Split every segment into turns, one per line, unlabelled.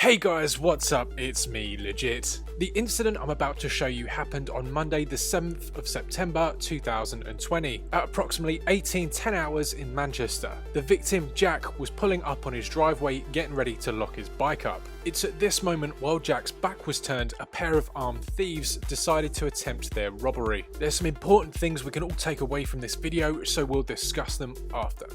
Hey guys, what's up? It's me, Legit. The incident I'm about to show you happened on Monday the 7th of September 2020 at approximately 18:10 hours in Manchester. The victim, Jack, was pulling up on his driveway getting ready to lock his bike up. It's at this moment, while Jack's back was turned, a pair of armed thieves decided to attempt their robbery. There's some important things we can all take away from this video, so we'll discuss them after.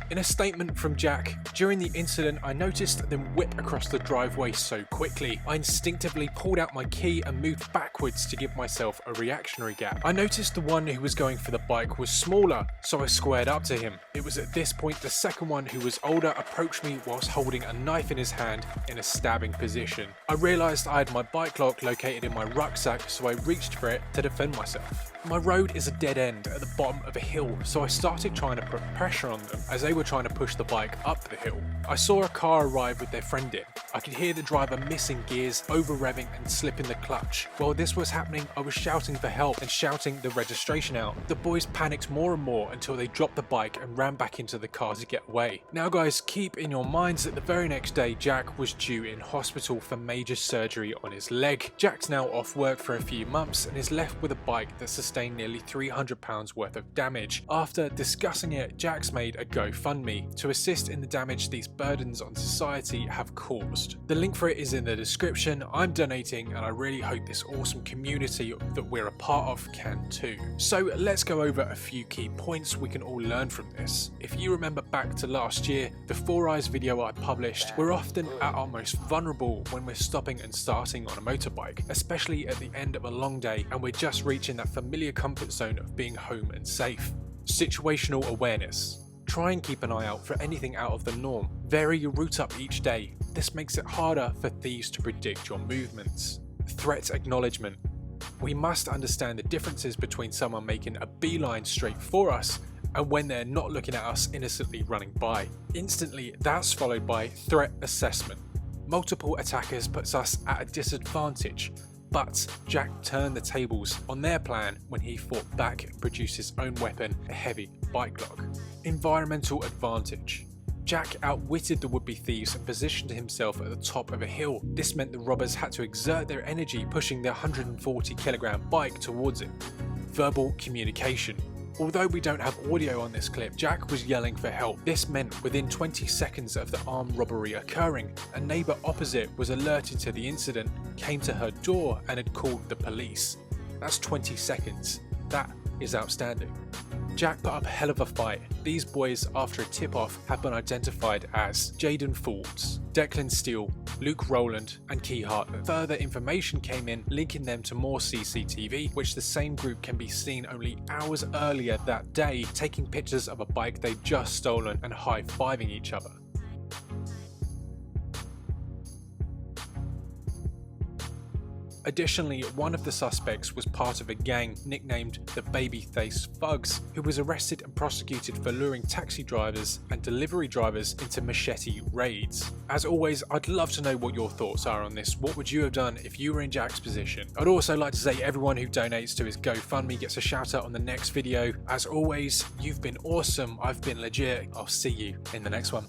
In a statement from Jack, "During the incident, I noticed them whip across the driveway so quickly. I instinctively pulled out my key and moved backwards to give myself a reactionary gap. I noticed the one who was going for the bike was smaller, so I squared up to him. It was at this point the second one, who was older, approached me whilst holding a knife in his hand in a stabbing position. I realised I had my bike lock located in my rucksack, so I reached for it to defend myself. My road is a dead end at the bottom of a hill, so I started trying to put pressure on them as they were trying to push the bike up the hill. I saw a car arrive with their friend in. I could hear the driver missing gears, over-revving and slipping the clutch. While this was happening, I was shouting for help and shouting the registration out. The boys panicked more and more until they dropped the bike and ran back into the car to get away." Now guys, keep in your minds that the very next day Jack was due in hospital for major surgery on his leg. Jack's now off work for a few months and is left with a bike that sustained nearly £300 worth of damage. After discussing it, Jack's made a GoFundMe to assist in the damage these burdens on society have caused. The link for it is in the description. I'm donating and I really hope this awesome community that we're a part of can too. So let's go over a few key points we can all learn from this. If you remember back to last year, the 4 Eyes video I published, we're often at our most vulnerable when we're stopping and starting on a motorbike, especially at the end of a long day and we're just reaching that familiar comfort zone of being home and safe. Situational awareness. Try and keep an eye out for anything out of the norm. Vary your route up each day. This makes it harder for thieves to predict your movements. Threat acknowledgement. We must understand the differences between someone making a beeline straight for us and when they're not looking at us innocently running by. Instantly, that's followed by threat assessment. Multiple attackers puts us at a disadvantage. But Jack turned the tables on their plan when he fought back and produced his own weapon, a heavy bike lock. Environmental advantage. Jack outwitted the would-be thieves and positioned himself at the top of a hill. This meant the robbers had to exert their energy pushing their 140kg bike towards it. Verbal communication. Although we don't have audio on this clip, Jack was yelling for help. This meant within 20 seconds of the armed robbery occurring, a neighbour opposite was alerted to the incident, came to her door and had called the police. That's 20 seconds. That is outstanding. Jack put up a hell of a fight. These boys, after a tip-off, have been identified as Jaden Forbes, Declan Steele, Luke Rowland and Key Hartman. Further information came in linking them to more CCTV, which the same group can be seen only hours earlier that day taking pictures of a bike they'd just stolen and high-fiving each other. Additionally, one of the suspects was part of a gang nicknamed the Babyface Thugs, who was arrested and prosecuted for luring taxi drivers and delivery drivers into machete raids. As always, I'd love to know what your thoughts are on this. What would you have done if you were in Jack's position? I'd also like to say everyone who donates to his GoFundMe gets a shout out on the next video. As always, you've been awesome. I've been legit. I'll see you in the next one.